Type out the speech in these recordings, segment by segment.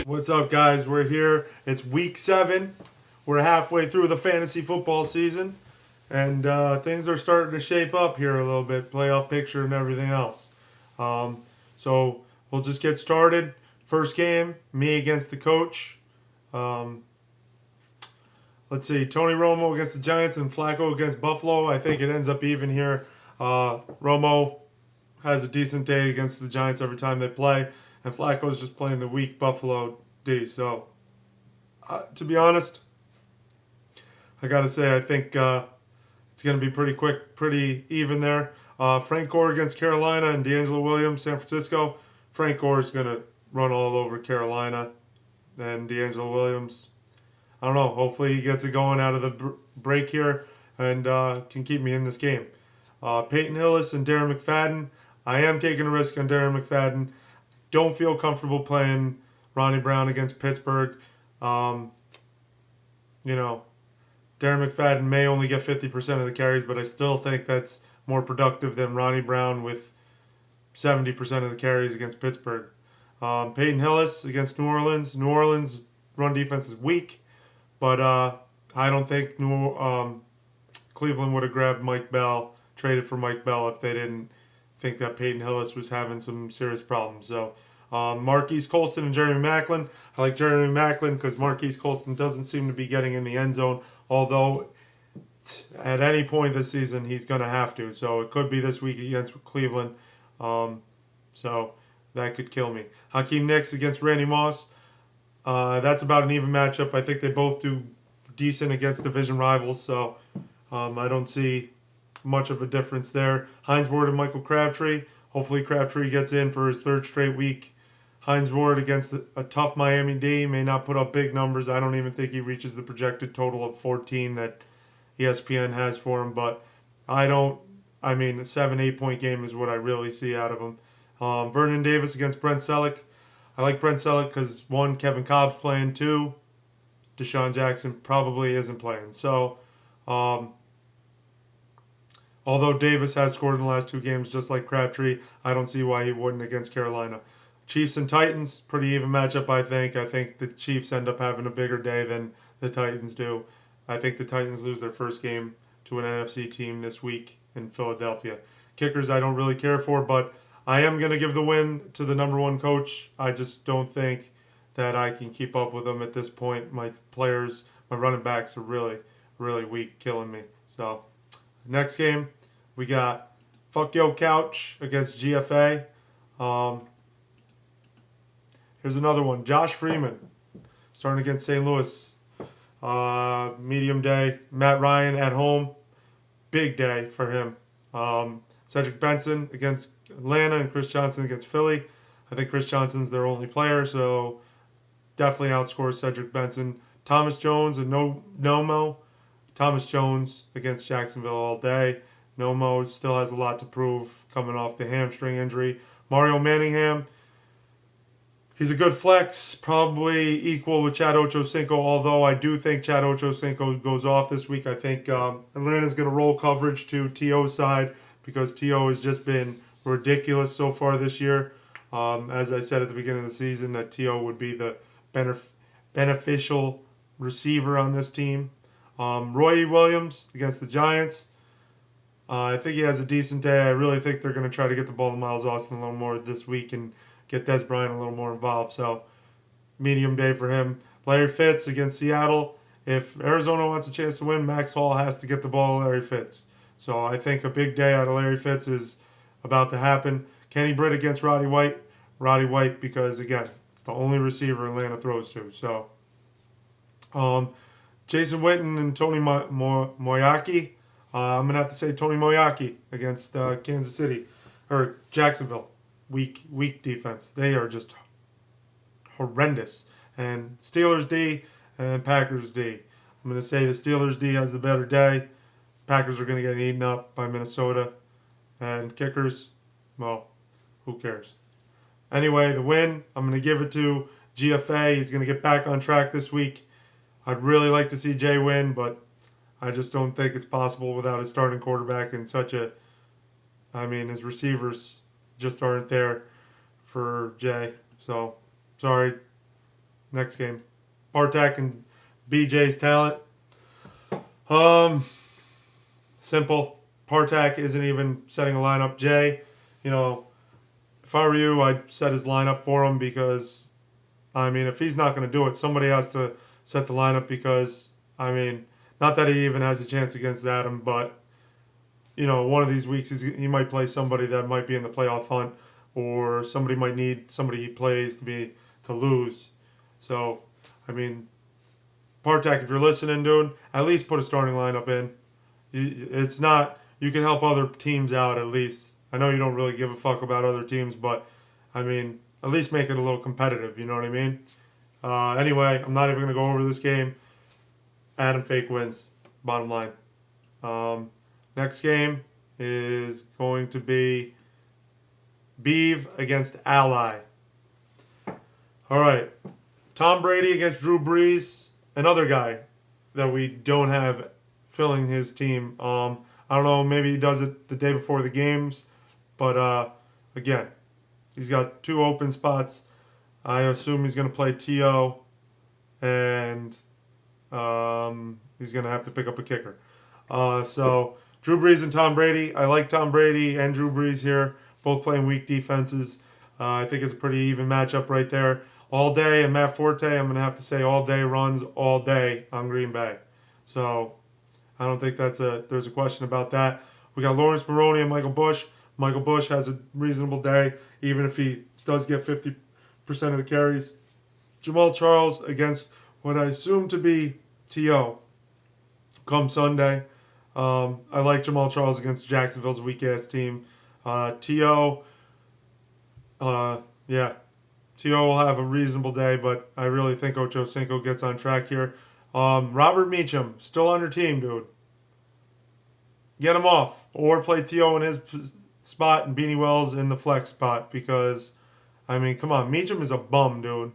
What's up, guys? We're here. It's week 7. We're halfway through the fantasy football season, and things are starting to shape up here a little bit, playoff picture and everything else. So we'll just get started. First game, me against the coach. Let's see, Tony Romo against the Giants and Flacco against Buffalo. I think it ends up even here. Romo has a decent day against the Giants every time they play, and Flacco's just playing the weak Buffalo D. So, to be honest, I got to say I think it's going to be pretty quick, pretty even there. Frank Gore against Carolina and D'Angelo Williams, San Francisco. Frank Gore is going to run all over Carolina, and D'Angelo Williams, I don't know. Hopefully he gets it going out of the break here and can keep me in this game. Peyton Hillis and Darren McFadden. I am taking a risk on Darren McFadden. Don't feel comfortable playing Ronnie Brown against Pittsburgh. Darren McFadden may only get 50% of the carries, but I still think that's more productive than Ronnie Brown with 70% of the carries against Pittsburgh. Peyton Hillis against New Orleans. New Orleans' run defense is weak, but I don't think Cleveland would have grabbed Mike Bell, traded for Mike Bell if they didn't think that Peyton Hillis was having some serious problems. So Marquise Colston and Jeremy Maclin. I like Jeremy Maclin because Marquise Colston doesn't seem to be getting in the end zone, although at any point this season he's going to have to. So it could be this week against Cleveland. So that could kill me. Hakeem Nicks against Randy Moss. That's about an even matchup. I think they both do decent against division rivals, so I don't see much of a difference there. Hines Ward and Michael Crabtree. Hopefully Crabtree gets in for his 3rd straight week. Hines Ward against a tough Miami D may not put up big numbers. I don't even think he reaches the projected total of 14 that ESPN has for him, but a 7-8 point game is what I really see out of him. Vernon Davis against Brent Selleck. I like Brent Selleck because, 1, Kevin Cobb's playing, 2, Deshaun Jackson probably isn't playing. So, although Davis has scored in the last 2 games just like Crabtree, I don't see why he wouldn't against Carolina. Chiefs and Titans, pretty even matchup, I think. I think the Chiefs end up having a bigger day than the Titans do. I think the Titans lose their first game to an NFC team this week in Philadelphia. Kickers I don't really care for, but I am going to give the win to the number 1 coach. I just don't think that I can keep up with them at this point. My players, my running backs are really, really weak, killing me. So, next game, we got Fuck Yo Couch against GFA. Here's another one. Josh Freeman starting against St. Louis. Medium day. Matt Ryan at home. Big day for him. Cedric Benson against Atlanta and Chris Johnson against Philly. I think Chris Johnson's their only player, so definitely outscores Cedric Benson. Thomas Jones and Nomo. Thomas Jones against Jacksonville all day. Nomo still has a lot to prove coming off the hamstring injury. Mario Manningham, he's a good flex, probably equal with Chad Ochocinco, although I do think Chad Ochocinco goes off this week. I think Atlanta's going to roll coverage to T.O.'s side because T.O. has just been ridiculous so far this year. As I said at the beginning of the season, that T.O. would be the beneficial receiver on this team. Roy Williams against the Giants. I think he has a decent day. I really think they're going to try to get the ball to Miles Austin a little more this week and get Des Bryant a little more involved. So, medium day for him. Larry Fitz against Seattle. If Arizona wants a chance to win, Max Hall has to get the ball to Larry Fitz. So, I think a big day out of Larry Fitz is about to happen. Kenny Britt against Roddy White. Roddy White because, again, it's the only receiver Atlanta throws to. So, Jason Witten and Tony Moyaki. I'm going to have to say Tony Moyaki against Kansas City. Or Jacksonville. Weak defense. They are just horrendous. And Steelers D and Packers D. I'm going to say the Steelers D has the better day. Packers are going to get eaten up by Minnesota. And kickers, well, who cares? Anyway, the win, I'm going to give it to GFA. He's going to get back on track this week. I'd really like to see Jay win, but I just don't think it's possible without his starting quarterback and his receivers just aren't there for Jay. So, sorry, next game. Bartek and BJ's talent. Simple. Partak isn't even setting a lineup. Jay, if I were you, I'd set his lineup for him because, if he's not going to do it, somebody has to set the lineup because, not that he even has a chance against Adam, but, one of these weeks he might play somebody that might be in the playoff hunt, or somebody might need somebody he plays to lose. So, Partak, if you're listening, dude, at least put a starting lineup in. It's not... You can help other teams out at least. I know you don't really give a fuck about other teams, but, at least make it a little competitive, you know what I mean? Anyway, I'm not even going to go over this game. Adam Fake wins, bottom line. Next game is going to be Beeve against Ally. All right. Tom Brady against Drew Brees, another guy that we don't have filling his team. I don't know, maybe he does it the day before the games, but again, he's got 2 open spots. I assume he's going to play T.O., and he's going to have to pick up a kicker. So, Drew Brees and Tom Brady. I like Tom Brady and Drew Brees here, both playing weak defenses. I think it's a pretty even matchup right there. All day, and Matt Forte, I'm going to have to say all day runs all day on Green Bay. So, I don't think there's a question about that. We got Lawrence Maroney and Michael Bush. Michael Bush has a reasonable day, even if he does get 50% of the carries. Jamal Charles against what I assume to be T.O. come Sunday. I like Jamal Charles against Jacksonville's weak-ass team. T.O., T.O. will have a reasonable day, but I really think Ocho Cinco gets on track here. Robert Meacham, still on your team, dude. Get him off. Or play T.O. in his spot and Beanie Wells in the flex spot because, come on. Meacham is a bum, dude.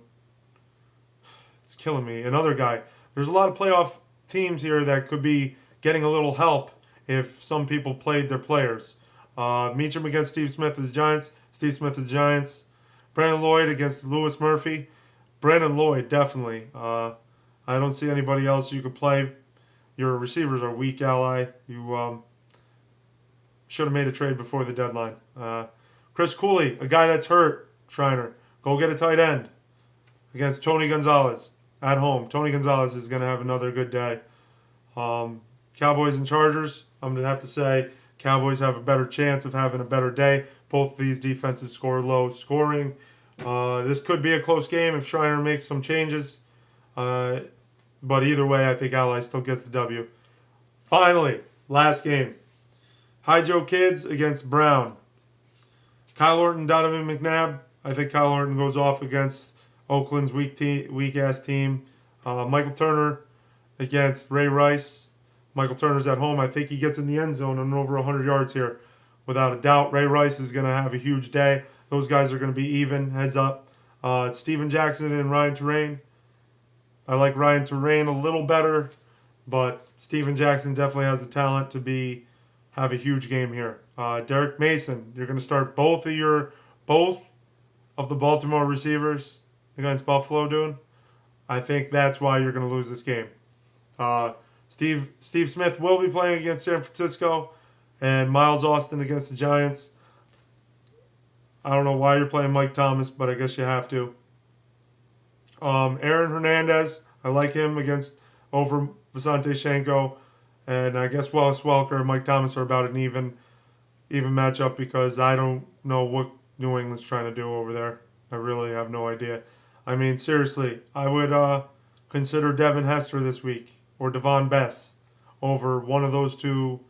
It's killing me. Another guy. There's a lot of playoff teams here that could be getting a little help if some people played their players. Meacham against Steve Smith of the Giants. Steve Smith of the Giants. Brandon Lloyd against Lewis Murphy. Brandon Lloyd, definitely. I don't see anybody else you could play. Your receivers are weak, Ally. You should have made a trade before the deadline. Chris Cooley, a guy that's hurt, Shriner. Go get a tight end against Tony Gonzalez at home. Tony Gonzalez is going to have another good day. Cowboys and Chargers, I'm going to have to say Cowboys have a better chance of having a better day. Both of these defenses score low scoring. This could be a close game if Shriner makes some changes. But either way, I think Ally still gets the W. Finally, last game. High Joe Kids against Brown. Kyle Orton, Donovan McNabb. I think Kyle Orton goes off against Oakland's weak-ass team. Michael Turner against Ray Rice. Michael Turner's at home. I think he gets in the end zone and over 100 yards here. Without a doubt, Ray Rice is going to have a huge day. Those guys are going to be even, heads up. It's Steven Jackson and Ryan Terrain. I like Ryan Terrain a little better, but Steven Jackson definitely has the talent to have a huge game here. Derek Mason, you're going to start both of the Baltimore receivers against Buffalo, dude. I think that's why you're going to lose this game. Steve Smith will be playing against San Francisco, and Miles Austin against the Giants. I don't know why you're playing Mike Thomas, but I guess you have to. Aaron Hernandez, I like him over Visante Shenko, and I guess Wallace Welker and Mike Thomas are about an even matchup because I don't know what New England's trying to do over there. I really have no idea. Seriously, I would consider Devin Hester this week or Devon Bess over one of those 2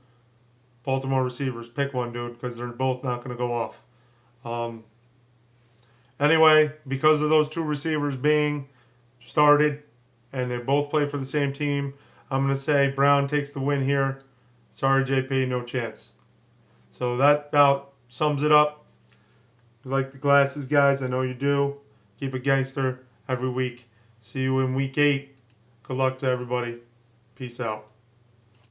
Baltimore receivers. Pick one, dude, because they're both not going to go off. Anyway, because of those 2 receivers being started and they both play for the same team, I'm going to say Brown takes the win here. Sorry, JP, no chance. So that about sums it up. You like the glasses, guys? I know you do. Keep it gangster every week. See you in week 8. Good luck to everybody. Peace out.